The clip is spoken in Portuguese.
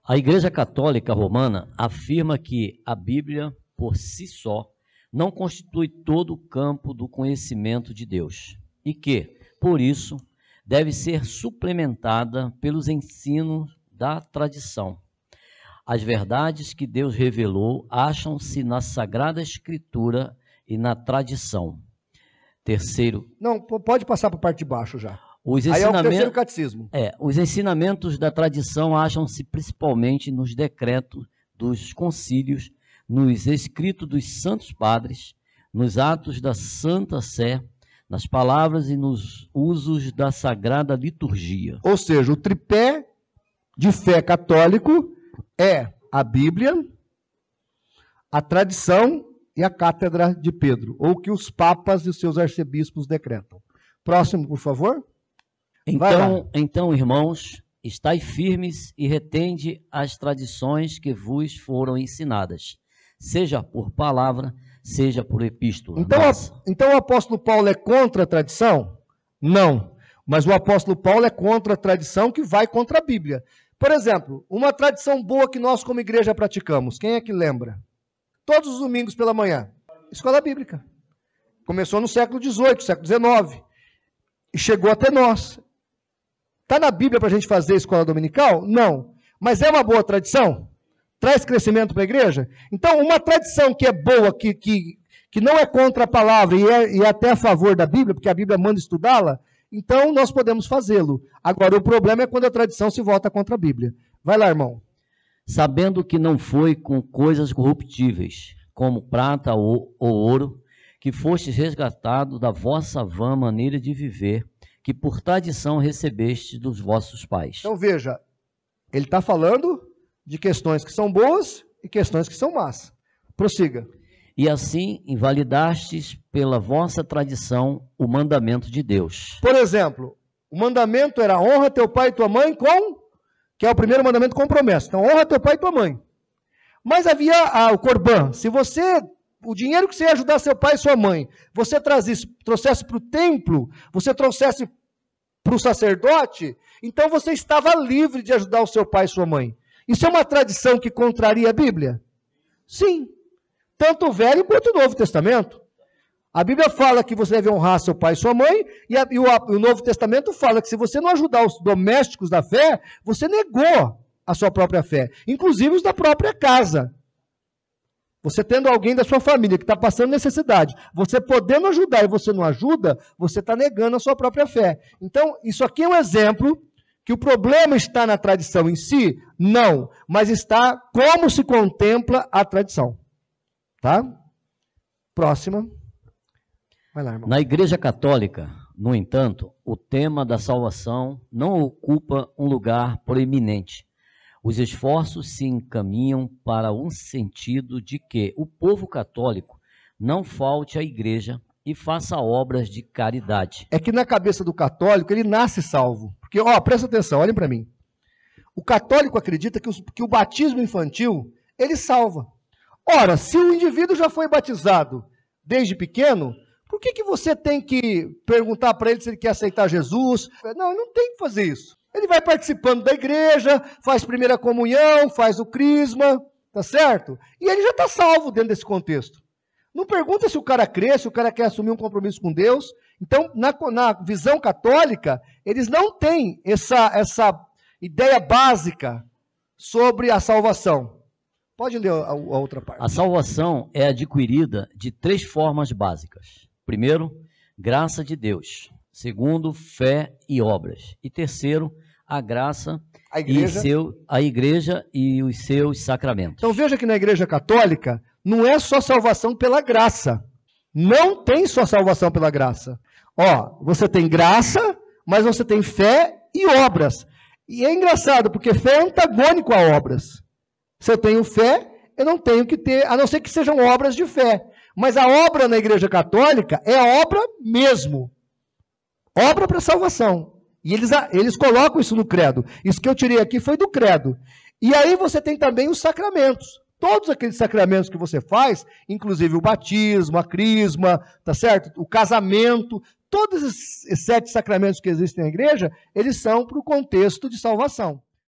A Igreja Católica Romana afirma que a Bíblia, por si só, não constitui todo o campo do conhecimento de Deus e que, por isso, deve ser suplementada pelos ensinos da tradição. As verdades que Deus revelou acham-se na Sagrada Escritura e na tradição. Terceiro... Não, pode passar para a parte de baixo já. Aí é o terceiro catecismo. Os ensinamentos da tradição acham-se principalmente nos decretos dos concílios, nos escritos dos santos padres, nos atos da Santa Sé, nas palavras e nos usos da Sagrada Liturgia. Ou seja, o tripé de fé católico é a Bíblia, a tradição e a Cátedra de Pedro, ou que os papas e os seus arcebispos decretam. Próximo, por favor. Então, irmãos, estai firmes e retende as tradições que vos foram ensinadas, seja por palavra, seja por epístola. Então o apóstolo Paulo é contra a tradição? Não. Mas o apóstolo Paulo é contra a tradição que vai contra a Bíblia. Por exemplo, uma tradição boa que nós como igreja praticamos, quem é que lembra? Todos os domingos pela manhã, escola bíblica. Começou no século XVIII, século XIX, e chegou até nós. Está na Bíblia para a gente fazer escola dominical? Não. Mas é uma boa tradição? Traz crescimento para a igreja? Então, uma tradição que é boa, que não é contra a palavra e é até a favor da Bíblia, porque a Bíblia manda estudá-la, então nós podemos fazê-lo. Agora, o problema é quando a tradição se volta contra a Bíblia. Vai lá, irmão. Sabendo que não foi com coisas corruptíveis, como prata ou ouro, que fostes resgatados da vossa vã maneira de viver, que por tradição recebeste dos vossos pais. Então veja, ele está falando de questões que são boas e questões que são más. Prossiga. E assim invalidastes pela vossa tradição o mandamento de Deus. Por exemplo, o mandamento era honra teu pai e tua mãe que é o primeiro mandamento com promessa. Então honra teu pai e tua mãe. Mas havia o Corban. Se o dinheiro que você ia ajudar seu pai e sua mãe, você trouxesse para o templo, você trouxesse para o sacerdote, então você estava livre de ajudar o seu pai e sua mãe. Isso é uma tradição que contraria a Bíblia? Sim. Tanto o Velho quanto o Novo Testamento. A Bíblia fala que você deve honrar seu pai e sua mãe, e o Novo Testamento fala que se você não ajudar os domésticos da fé, você negou a sua própria fé, inclusive os da própria casa. Você tendo alguém da sua família que está passando necessidade, você podendo ajudar e você não ajuda, você está negando a sua própria fé. Então, isso aqui é um exemplo que o problema está na tradição em si? Não, mas está como se contempla a tradição. Tá? Próxima. Vai lá, irmão. Na Igreja Católica, no entanto, o tema da salvação não ocupa um lugar proeminente. Os esforços se encaminham para um sentido de que o povo católico não falte à igreja e faça obras de caridade. É que na cabeça do católico ele nasce salvo. Porque, presta atenção, olhem para mim. O católico acredita que o batismo infantil, ele salva. Ora, se o indivíduo já foi batizado desde pequeno, por que você tem que perguntar para ele se ele quer aceitar Jesus? Não, ele não tem que fazer isso. Ele vai participando da igreja, faz primeira comunhão, faz o crisma, tá certo? E ele já está salvo dentro desse contexto. Não pergunta se o cara crê, se o cara quer assumir um compromisso com Deus. Então, na visão católica, eles não têm essa ideia básica sobre a salvação. Pode ler a outra parte. A salvação é adquirida de 3 formas básicas. Primeiro, graça de Deus. Segundo, fé e obras. E terceiro, a graça, a igreja e os seus sacramentos. Então veja que na Igreja Católica não é só salvação pela graça. Não tem só salvação pela graça. Você tem graça, mas você tem fé e obras. E é engraçado, porque fé é antagônico a obras. Se eu tenho fé, eu não tenho que ter, a não ser que sejam obras de fé. Mas a obra na Igreja Católica é a obra mesmo. Obra para salvação. E eles colocam isso no credo. Isso que eu tirei aqui foi do credo. E aí você tem também os sacramentos. Todos aqueles sacramentos que você faz, inclusive o batismo, a crisma, tá certo? O casamento, todos esses 7 sacramentos que existem na igreja, eles são para o contexto de salvação.